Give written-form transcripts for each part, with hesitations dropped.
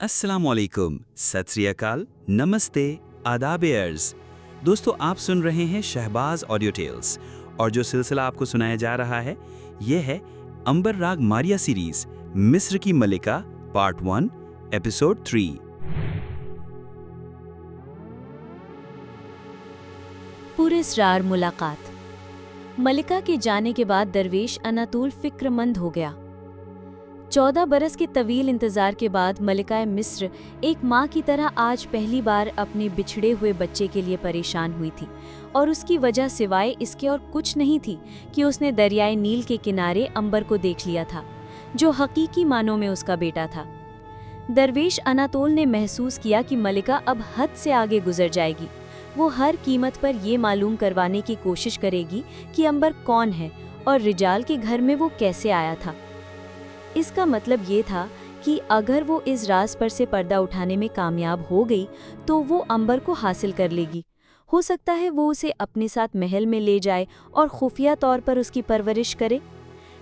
अस्सलाम वालेकुम, सत श्री अकाल, नमस्ते, आदाब अर्ज़। दोस्तों, आप सुन रहे हैं शहबाज ऑडियो टेल्स और जो सिलसिला आपको सुनाया जा रहा है ये है अंबर राग मारिया सीरीज मिस्र की मलिका पार्ट 1 एपिसोड 3। पुरस्रार मुलाकात। मलिका के जाने के बाद दरवेश अनातुल फिक्रमंद हो गया। 14 बरस के तवील इंतजार के बाद मलिका मिस्र एक माँ की तरह आज पहली बार अपने बिछड़े हुए बच्चे के लिए परेशान हुई थी, और उसकी वजह सिवाय इसके और कुछ नहीं थी कि उसने दरियाए नील के किनारे अंबर को देख लिया था, जो हकीकी मानों में उसका बेटा था। दरवेश अनातोल ने महसूस किया कि मलिका अब हद से आगे गुजर जाएगी। वो हर कीमत पर ये मालूम करवाने की कोशिश करेगी कि अंबर कौन है और रिजाल के घर में वो कैसे आया था। इसका मतलब ये था कि अगर वो इस राज पर से पर्दा उठाने में कामयाब हो गई तो वो अंबर को हासिल कर लेगी। हो सकता है वो उसे अपने साथ महल में ले जाए और खुफिया तौर पर उसकी परवरिश करे।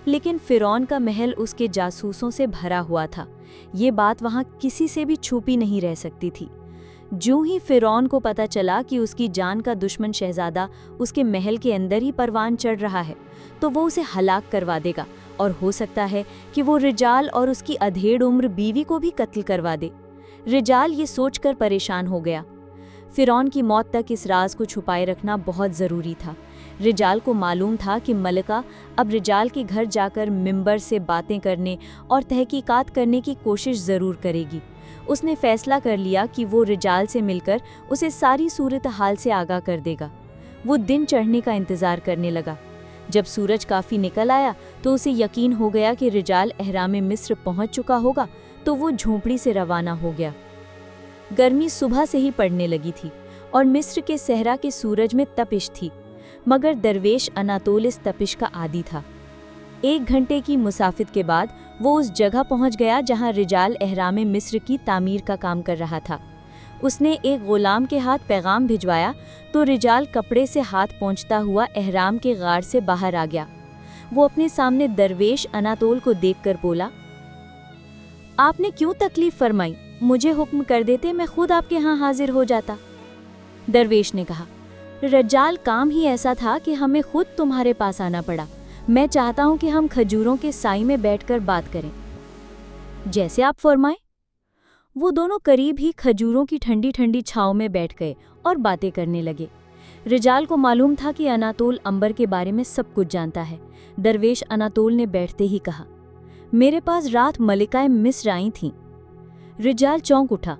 लेकिन फिरौन का महल उसके जासूसों से भरा हुआ था। ये बात वहाँ किसी से भी छुपी नहीं रह सकती थी। जो ही फिरौन को पता चला कि उसकी जान का दुश्मन शहजादा उसके महल के अंदर ही परवान चढ़ रहा है, तो वो उसे हलाक करवा देगा, और हो सकता है कि वो रिजाल और उसकी अधेड़ उम्र बीवी को भी कत्ल करवा दे। रिजाल ये सोचकर परेशान हो गया। फिरौन की मौत तक इस राज को छुपाए रखना बहुत ज़रूरी था। रिजाल को मालूम था कि मलिका अब रिजाल के घर जाकर मिंबर से बातें करने और तहकीकात करने की कोशिश ज़रूर करेगी। उसने फैसला कर लिया कि वो रिजाल से मिलकर उसे सारी सूरत हाल से आगाह कर देगा। वो दिन चढ़ने का इंतज़ार करने लगा। जब सूरज काफ़ी निकल आया तो उसे यकीन हो गया कि रिजाल एहराम मिस्र पहुंच चुका होगा, तो वो झोंपड़ी से रवाना हो गया। गर्मी सुबह से ही पड़ने लगी थी और मिस्र के सहरा के सूरज में तपिश थी, मगर दरवेश अनातोल इस तपिश का आदी था। 1 घंटे की मुसाफिर के बाद वो उस जगह पहुंच गया जहां रिजाल एहराम मिस्र की तामीर का काम कर रहा था। उसने एक गुलाम के हाथ पैगाम भिजवाया तो रिजाल कपड़े से हाथ पोंछता हुआ एहराम के गार से बाहर आ गया। वो अपने सामने दरवेश अनातोल को देखकर बोला, आपने क्यों तकलीफ फरमाई? मुझे हुक्म कर देते, मैं खुद आपके यहाँ हाजिर हो जाता। दरवेश ने कहा, रिजाल, काम ही ऐसा था कि हमें खुद तुम्हारे पास आना पड़ा। मैं चाहता हूँ कि हम खजूरों के साई में बैठकर बात करें। जैसे आप फरमाएं। वो दोनों करीब ही खजूरों की ठंडी ठंडी छाँव में बैठ गए और बातें करने लगे। रिजाल को मालूम था कि अनातोल अंबर के बारे में सब कुछ जानता है। दरवेश अनातोल ने बैठते ही कहा, मेरे पास रात मलिकाए मिस्र आई थीं। रिजाल चौंक उठा।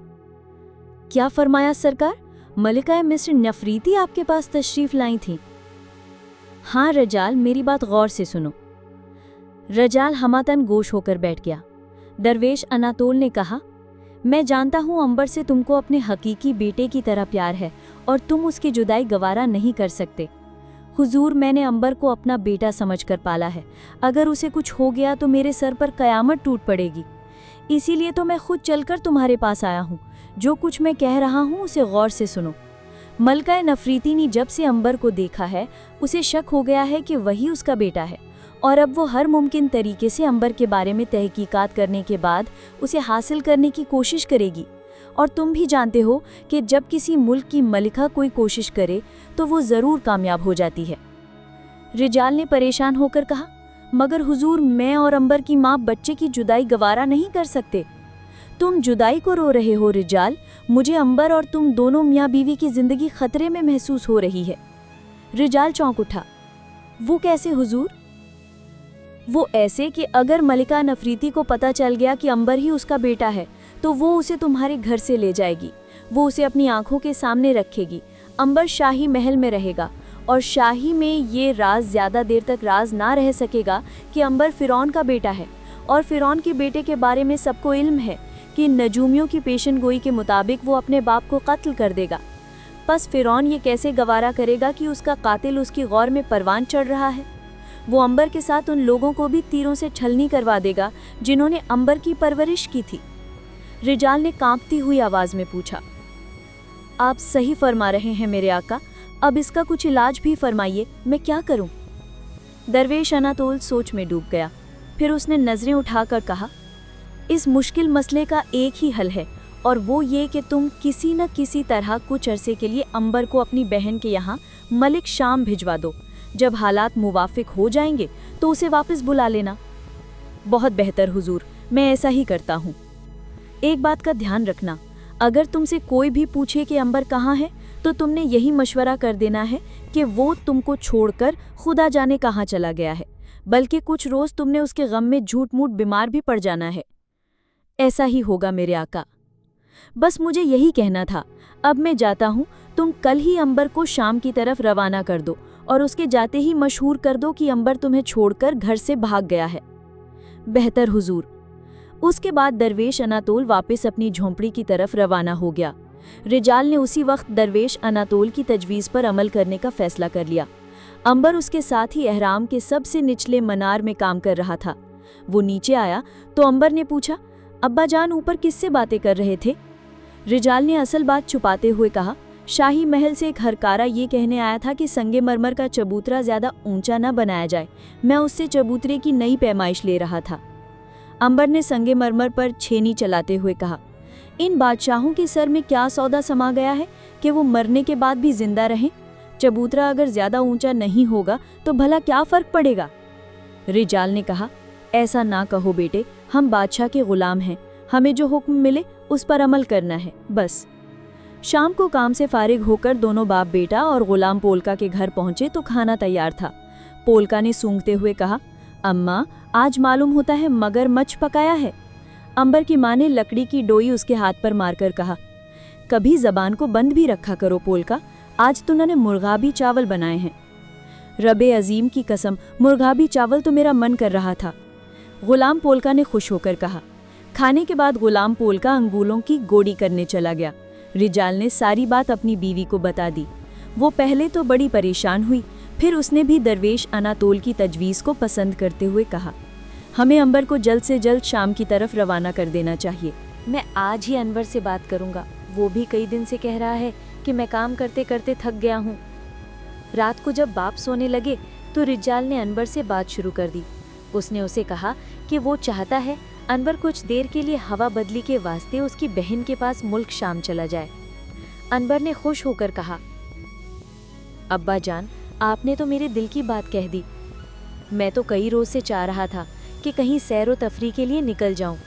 क्या फरमाया सरकार? मलिकाए मिस्र नफरीती आपके पास तशरीफ लाई थीं? हाँ रिजाल, मेरी बात गौर से सुनो। रिजाल हमातन गोश होकर बैठ गया। दरवेश अनातोल ने कहा, मैं जानता हूँ अंबर से तुमको अपने हकीकी बेटे की तरह प्यार है और तुम उसकी जुदाई गवारा नहीं कर सकते। हुजूर, मैंने अंबर को अपना बेटा समझकर पाला है। अगर उसे कुछ हो गया तो मेरे सर पर कयामत टूट पड़ेगी। इसीलिए तो मैं खुद चलकर तुम्हारे पास आया हूँ। जो कुछ मैं कह रहा हूँ उसे गौर से सुनो। मलिका नफरीती ने जब से अंबर को देखा है उसे शक हो गया है कि वही उसका बेटा है, और अब वो हर मुमकिन तरीके से अंबर के बारे में तहकीकात करने के बाद उसे हासिल करने की कोशिश करेगी। और तुम भी जानते हो कि जब किसी मुल्क की मलिका कोई कोशिश करे तो वो ज़रूर कामयाब हो जाती है। रिजाल ने परेशान होकर कहा, मगर हुजूर, मैं और अंबर की माँ बच्चे की जुदाई गवारा नहीं कर सकते। तुम जुदाई को रो रहे हो रिजाल। मुझे अंबर और तुम दोनों मियाँ बीवी की ज़िंदगी खतरे में महसूस हो रही है। रिजाल चौंक उठा। वो कैसे हुजूर? वो ऐसे कि अगर मलिका नफरीती को पता चल गया कि अंबर ही उसका बेटा है तो वो उसे तुम्हारे घर से ले जाएगी। वो उसे अपनी आंखों के सामने रखेगी। अंबर शाही महल में रहेगा और शाही में ये राज ज़्यादा देर तक राज ना रह सकेगा कि अंबर फिरौन का बेटा है, और फिरौन के बेटे के बारे में सबको इल्म है कि नजूमियों की पेशन गोई के मुताबिक वो अपने बाप को कत्ल कर देगा। बस फिरौन ये कैसे गवारा करेगा कि उसका कातिल उसकी गौर में परवान चढ़ रहा है? वो अंबर के साथ उन लोगों को भी तीरों से छलनी करवा देगा जिन्होंने अंबर की परवरिश की थी। रिजाल ने कांपती हुई आवाज़ में पूछा, आप सही फरमा रहे हैं मेरे आका, अब इसका कुछ इलाज भी फरमाइए, मैं क्या करूं? दरवेश अनातोल सोच में डूब गया। फिर उसने नज़रें उठाकर कहा, इस मुश्किल मसले का एक ही हल है और वो ये कि तुम किसी न किसी तरह कुछ अरसे के लिए अंबर को अपनी बहन के यहाँ मलिक शाम भिजवा दो। जब हालात मुवाफिक हो जाएंगे तो उसे वापस बुला लेना। बहुत बेहतर हुजूर, मैं ऐसा ही करता हूँ। एक बात का ध्यान रखना, अगर तुमसे कोई भी पूछे कि अंबर कहाँ है तो तुमने यही मशवरा कर देना है कि वो तुमको छोड़कर खुदा जाने कहाँ चला गया है, बल्कि कुछ रोज़ तुमने उसके गम में झूठ मूठ बीमार भी पड़ जाना है। ऐसा ही होगा मेरे आका। बस मुझे यही कहना था। अब मैं जाता हूँ, तुम कल ही अंबर को शाम की तरफ रवाना कर दो और उसके जाते ही मशहूर कर दो कि अंबर तुम्हें छोड़कर घर से भाग गया है। बेहतर हुजूर। उसके बाद दरवेश अनातोल वापस अपनी झोंपड़ी की तरफ रवाना हो गया। रिजाल ने उसी वक्त दरवेश अनातोल की तजवीज़ पर अमल करने का फैसला कर लिया। अंबर उसके साथ ही एहराम के सबसे निचले मनार में काम कर रहा था। वो नीचे आया तो अंबर ने पूछा, अब्बा जान ऊपर किससे बातें कर रहे थे? रिजाल ने असल बात छुपाते हुए कहा, शाही महल से एक हरकारा ये कहने आया था कि संगे मरमर का चबूतरा ज़्यादा ऊंचा न बनाया जाए। मैं उससे चबूतरे की नई पैमाइश ले रहा था। अंबर ने संगे मरमर पर छेनी चलाते हुए कहा, इन बादशाहों के सर में क्या सौदा समा गया है कि वो मरने के बाद भी जिंदा रहें? चबूतरा अगर ज़्यादा ऊंचा नहीं होगा तो भला क्या फ़र्क पड़ेगा? रिजाल ने कहा, ऐसा ना कहो बेटे, हम बादशाह के ग़ुलाम हैं, हमें जो हुक्म मिले उस पर अमल करना है बस। शाम को काम से फारिग होकर दोनों बाप बेटा और ग़ुलाम पोलका के घर पहुँचे तो खाना तैयार था। पोलका ने सूंघते हुए कहा, अम्मा आज मालूम होता है मगरमच्छ पकाया है। अंबर की माँ ने लकड़ी की डोई उसके हाथ पर मारकर कहा, कभी ज़बान को बंद भी रखा करो पोलका, आज तो उन्होंने मुर्गाबी चावल बनाए हैं। रबे अजीम की कसम, मुर्गाबी चावल तो मेरा मन कर रहा था। ग़ुलाम पोलका ने खुश होकर कहा। खाने के बाद ग़ुलाम पोलका अंगूलों की गोड़ी करने चला गया। रिजाल ने सारी बात अपनी बीवी को बता दी। वो पहले तो बड़ी परेशान हुई, फिर उसने भी दरवेश अनातोल की तजवीज़ को पसंद करते हुए कहा, हमें अंबर को जल्द से जल्द शाम की तरफ रवाना कर देना चाहिए। मैं आज ही अनवर से बात करूंगा, वो भी कई दिन से कह रहा है कि मैं काम करते करते थक गया हूँ। रात को जब बाप सोने लगे तो रिजाल ने अनवर से बात शुरू कर दी। उसने उसे कहा कि वो चाहता है अनवर कुछ देर के लिए हवा बदली के वास्ते उसकी बहन के पास मुल्क शाम चला जाए। अनवर ने खुश होकर कहा, अब्बा जान, आपने तो मेरे दिल की बात कह दी। मैं तो कई रोज से चाह रहा था कि कहीं सैर व तफरी के लिए निकल जाऊं।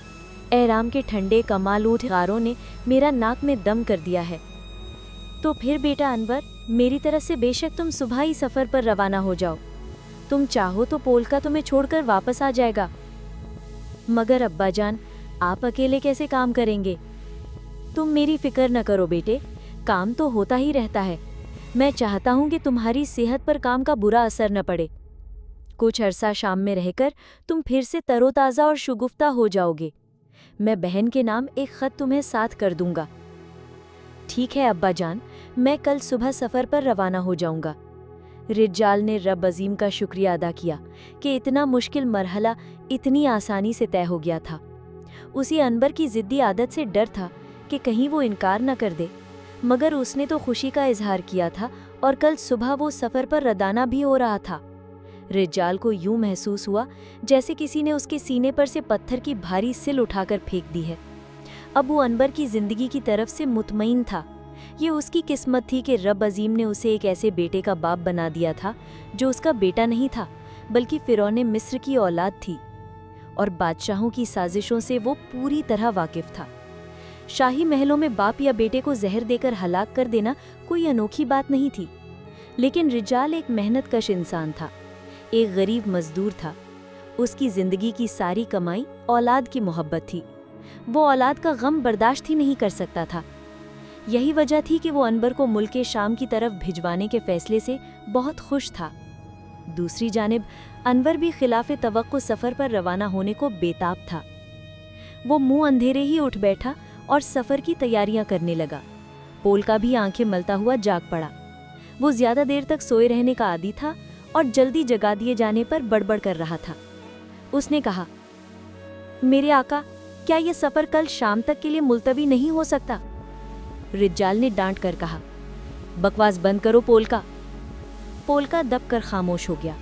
एहराम के ठंडे कमालूद गारों ने मेरा नाक में दम कर दिया है। तो फिर बेटा अनवर, मेरी तरफ से बेशक तुम सुबह ही सफ़र पर रवाना हो जाओ। तुम चाहो तो पोलका तुम्हें छोड़कर वापस आ जाएगा। मगर अब्बा जान, आप अकेले कैसे काम करेंगे? तुम मेरी फिक्र न करो बेटे, काम तो होता ही रहता है। मैं चाहता हूँ कि तुम्हारी सेहत पर काम का बुरा असर न पड़े। कुछ अरसा शाम में रहकर तुम फिर से तरोताज़ा और शुगुफ्ता हो जाओगे। मैं बहन के नाम एक ख़त तुम्हें साथ कर दूंगा। ठीक है अब्बा जान, मैं कल सुबह सफ़र पर रवाना हो जाऊंगा। रिजाल ने रब अजीम का शुक्रिया अदा किया कि इतना मुश्किल मरहला इतनी आसानी से तय हो गया था। उसी अनबर की ज़िद्दी आदत से डर था कि कहीं वो इनकार न कर दे, मगर उसने तो खुशी का इजहार किया था और कल सुबह वो सफ़र पर रदाना भी हो रहा था। रिजाल को यूं महसूस हुआ जैसे किसी ने उसके सीने पर से पत्थर की भारी सिल उठाकर फेंक दी है। अब वो अनबर की ज़िंदगी की तरफ से मुतमईन था। ये उसकी किस्मत थी कि रब अजीम ने उसे एक ऐसे बेटे का बाप बना दिया था जो उसका बेटा नहीं था, बल्कि फ़िरौन मिस्र की औलाद थी, और बादशाहों की साजिशों से वो पूरी तरह वाकिफ़ था। शाही महलों में बाप या बेटे को जहर देकर हलाक कर देना कोई अनोखी बात नहीं थी, लेकिन रिजाल एक मेहनतकश इंसान था, एक गरीब मजदूर था। उसकी ज़िंदगी की सारी कमाई औलाद की मोहब्बत थी। वो औलाद का गम बर्दाश्त ही नहीं कर सकता था। यही वजह थी कि वो अनबर को मुल्क शाम की तरफ भिजवाने के फैसले से बहुत खुश था। दूसरी जानिब अनवर भी खिलाफे तवक्को सफ़र पर रवाना होने को बेताब था। वो मुंह अंधेरे ही उठ बैठा और सफ़र की तैयारियां करने लगा। पोलका भी आंखें मलता हुआ जाग पड़ा। वो ज़्यादा देर तक सोए रहने का आदी था और जल्दी जगा दिए जाने पर बड़बड़ कर रहा था। उसने कहा, मेरे आका, क्या ये सफ़र कल शाम तक के लिए मुलतवी नहीं हो सकता? रिजाल ने डांट कर कहा, बकवास बंद करो पोलका। पोलका दब कर खामोश हो गया।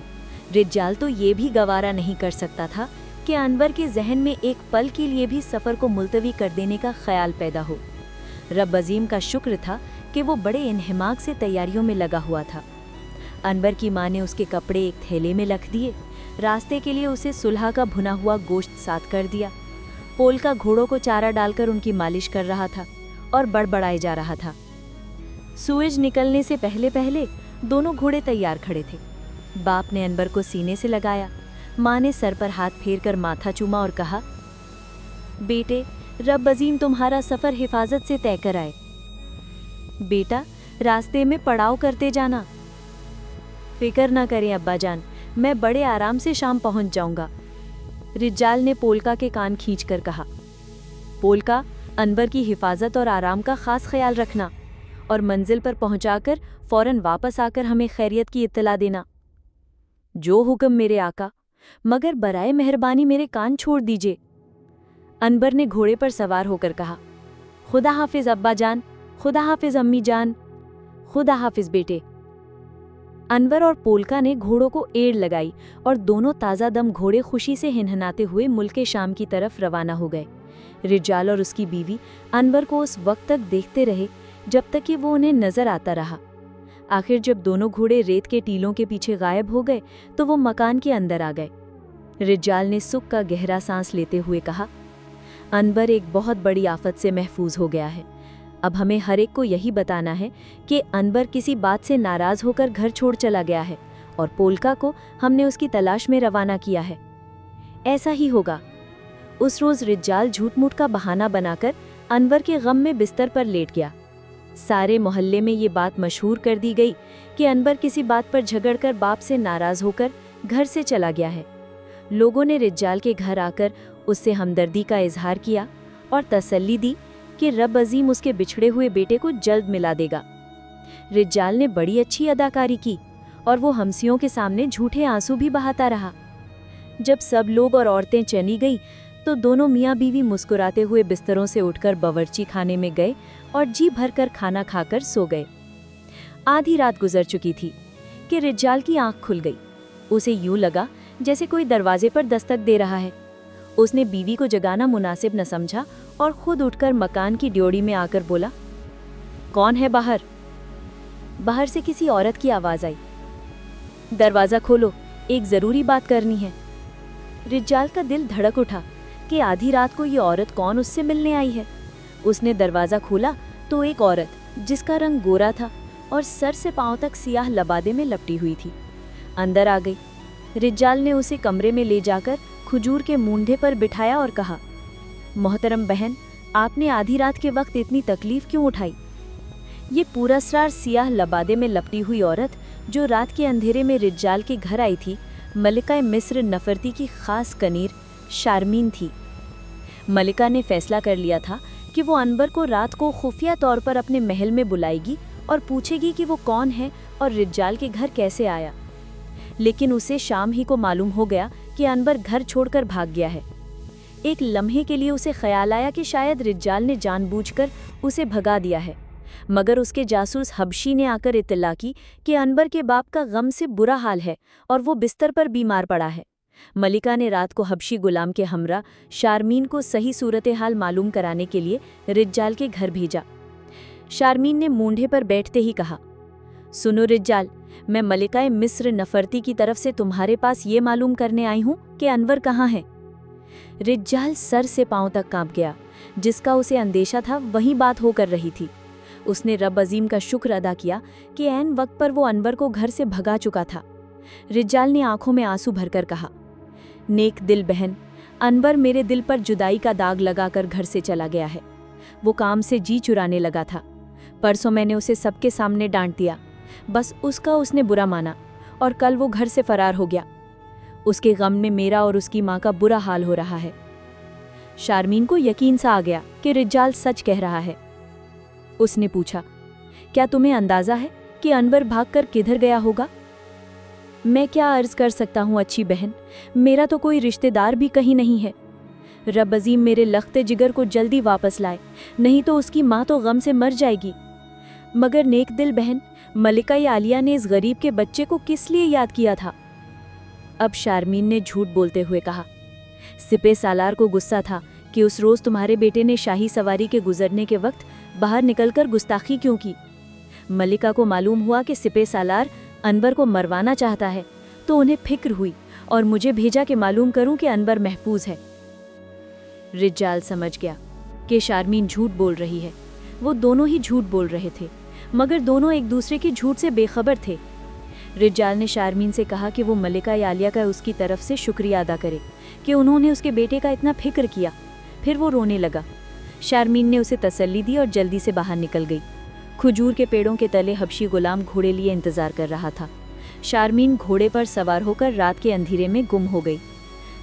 रिजाल तो ये भी गवारा नहीं कर सकता था कि अनवर के जहन में एक पल के लिए भी सफ़र को मुलतवी कर देने का ख्याल पैदा हो। रब अजीम का शुक्र था कि वो बड़े इन्हिमाक से तैयारियों में लगा हुआ था। अनवर की माँ ने उसके कपड़े एक थैले में रख दिए, रास्ते के लिए उसे सुलह का भुना हुआ गोश्त साथ कर दिया। पोलका घोड़ों को चारा डालकर उनकी मालिश कर रहा था और बड़बड़ाए जा रहा था। सूरज निकलने से पहले पहले दोनों घोड़े तैयार खड़े थे। बाप ने अनवर को सीने से लगाया, माँ ने सर पर हाथ फेरकर माथा चूमा और कहा, बेटे, रब अजीम तुम्हारा सफ़र हिफाजत से तय कराए। बेटा, रास्ते में पड़ाव करते जाना। फिक्र ना करें अब्बा जान, मैं बड़े आराम से शाम पहुंच जाऊंगा। रिजाल ने पोलका के कान खींचकर कहा। पोलका, अनवर की हिफाजत और आराम का खास ख्याल रखना और मंजिल पर पहुंचाकर फौरन वापस आकर हमें खैरियत की इत्तला देना। जो हुक्म मेरे आका, मगर बराए मेहरबानी मेरे कान छोड़ दीजिए। अनवर ने घोड़े पर सवार होकर कहा, खुदा हाफिज अब्बा जान, खुदा हाफिज अम्मी जान, खुदा हाफिज बेटे। अनवर और पोलका ने घोड़ों को एड़ लगाई और दोनों ताज़ा दम घोड़े खुशी से हिनहनाते हुए मुल्क शाम की तरफ रवाना हो गए। रिजाल और उसकी बीवी अनवर को उस वक्त तक देखते रहे जब तक कि वो उन्हें नजर आता रहा। आखिर जब दोनों घोड़े रेत के टीलों के पीछे गायब हो गए तो वो मकान के अंदर आ गए। रिजाल ने सुख का गहरा सांस लेते हुए कहा, अनवर एक बहुत बड़ी आफत से महफूज हो गया है। अब हमें हर एक को यही बताना है कि अनवर किसी बात से नाराज होकर घर छोड़ चला गया है और पोलका को हमने उसकी तलाश में रवाना किया है। ऐसा ही होगा। उस रोज रिजाल झूठ मूठ का बहाना बनाकर अनवर के गम में बिस्तर पर लेट गया। सारे मोहल्ले में ये बात मशहूर कर दी गई कि अनवर किसी बात पर झगड़कर बाप से नाराज होकर घर से चला गया है। लोगों ने रिजाल के घर आकर उससे हमदर्दी का इजहार किया और तसल्ली दी कि रब अजीम उसके बिछड़े हुए बेटे को जल्द मिला देगा। रिजाल ने बड़ी अच्छी अदाकारी की और वो हमसियों के सामने झूठे आंसू भी बहाता रहा। जब सब लोग और औरतें चली गई तो दोनों मियाँ बीवी मुस्कुराते हुए बिस्तरों से उठकर बावर्ची खाने में गए और जी भरकर खाना खाकर सो गए। आधी रात गुजर चुकी थी कि रिजाल की आंख खुल गई। उसे यूं लगा जैसे कोई दरवाजे पर दस्तक दे रहा है। उसने बीवी को जगाना मुनासिब न समझा और खुद उठकर मकान की ड्योढ़ी में आकर बोला, कौन है बाहर? बाहर से किसी औरत की आवाज आई। दरवाजा खोलो, एक जरूरी बात करनी है। रिजाल का दिल धड़क उठा कि आधी रात को ये औरत कौन उससे मिलने आई है। उसने दरवाजा खोला तो एक औरत जिसका रंग गोरा था और सर से पांव तक सियाह लबादे में लपटी हुई थी अंदर आ गई। रिजाल ने उसे कमरे में ले जाकर खजूर के मूंढे पर बिठाया और कहा, मोहतरम बहन, आपने आधी रात के वक्त इतनी तकलीफ क्यों उठाई? ये पूरा सरार सियाह लबादे में लपटी हुई औरत जो रात के अंधेरे में रिजाल के घर आई थी, मलिका मिस्र नफरती की खास कनीर शारमीन थी। मलिका ने फैसला कर लिया था कि वो अनवर को रात को खुफिया तौर पर अपने महल में बुलाएगी और पूछेगी कि वो कौन है और रिजाल के घर कैसे आया। लेकिन उसे शाम ही को मालूम हो गया कि अनवर घर छोड़कर भाग गया है। एक लम्हे के लिए उसे ख्याल आया कि शायद रिजाल ने जानबूझकर उसे भगा दिया है, मगर उसके जासूस हबशी ने आकर इत्तला की कि अनवर के बाप का गम से बुरा हाल है और वो बिस्तर पर बीमार पड़ा है। मलिका ने रात को हबशी गुलाम के हमरा शारमीन को सही सूरत हाल मालूम कराने के लिए रिजाल के घर भेजा। शारमीन ने मूंढे पर बैठते ही कहा, सुनो रिजाल, मैं मलिका मिस्र नफरती की तरफ से तुम्हारे पास ये मालूम करने आई हूँ कि अनवर कहाँ है। रिजाल सर से पांव तक कांप गया। जिसका उसे अंदेशा था वही बात होकर रही थी। उसने रब अजीम का शुक्र अदा किया कि ऐन वक्त पर वो अनवर को घर से भगा चुका था। रिजाल ने आंखों में आंसू भरकर कहा, नेक दिल बहन, अनवर मेरे दिल पर जुदाई का दाग लगाकर घर से चला गया है। वो काम से जी चुराने लगा था। परसों मैंने उसे सबके सामने डांट दिया, बस उसका उसने बुरा माना और कल वो घर से फरार हो गया। उसके गम में मेरा और उसकी माँ का बुरा हाल हो रहा है। शारमीन को यकीन सा आ गया कि रिजाल सच कह रहा है। उसने पूछा, क्या तुम्हें अंदाजा है कि अनवर भागकर किधर गया होगा? मैं क्या अर्ज कर सकता हूँ अच्छी बहन, मेरा तो कोई रिश्तेदार भी कहीं नहीं है। रब अजीम मेरे लख्ते जिगर को जल्दी वापस लाए, नहीं तो उसकी माँ तो गम से मर जाएगी। मगर नेक दिल बहन, मलिका आलिया ने इस गरीब के बच्चे को किस लिए याद किया था? अब शारमीन ने झूठ बोलते हुए कहा, सिपह सालार को गुस्सा था कि उस रोज तुम्हारे बेटे ने शाही सवारी के गुजरने के वक्त बाहर निकलकर गुस्ताखी क्यों की। मलिका को मालूम हुआ कि सिपह सालार अनबर को मरवाना चाहता है, तो उन्हें फिक्र हुई और मुझे भेजा कि मालूम करूं कि अनबर महफूज है। रिजाल समझ गया कि शारमीन झूठ बोल रही है। वो दोनों ही झूठ बोल रहे थे, मगर दोनों एक दूसरे की झूठ से बेखबर थे। रिजाल ने शारमीन से कहा कि वो मलिका यालिया का उसकी तरफ से शुक्रिया अदा करे कि उन्होंने उसके बेटे का इतना फिक्र किया। फिर वो रोने लगा। शारमीन ने उसे तसल्ली दी और जल्दी से बाहर निकल गई। खजूर के पेड़ों के तले हबशी गुलाम घोड़े लिए इंतजार कर रहा था। शारमीन घोड़े पर सवार होकर रात के अंधेरे में गुम हो गई।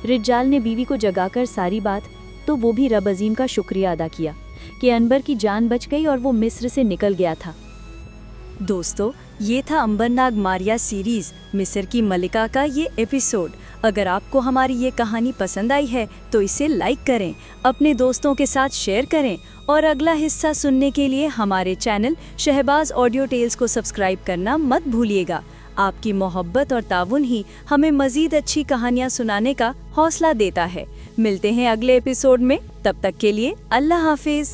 रिजाल ने बीवी को जगाकर सारी बात, तो वो भी रब अजीम का शुक्रिया अदा किया कि अनबर की जान बच गई और वो मिस्र से निकल गया था। दोस्तों, ये था अंबरनाग मारिया सीरीज मिस्र की मलिका का ये एपिसोड। अगर आपको हमारी ये कहानी पसंद आई है तो इसे लाइक करें, अपने दोस्तों के साथ शेयर करें और अगला हिस्सा सुनने के लिए हमारे चैनल शहबाज ऑडियो टेल्स को सब्सक्राइब करना मत भूलिएगा। आपकी मोहब्बत और ताउन ही हमें मज़ीद अच्छी कहानियाँ सुनाने का हौसला देता है। मिलते हैं अगले एपिसोड में, तब तक के लिए अल्लाह हाफिज़।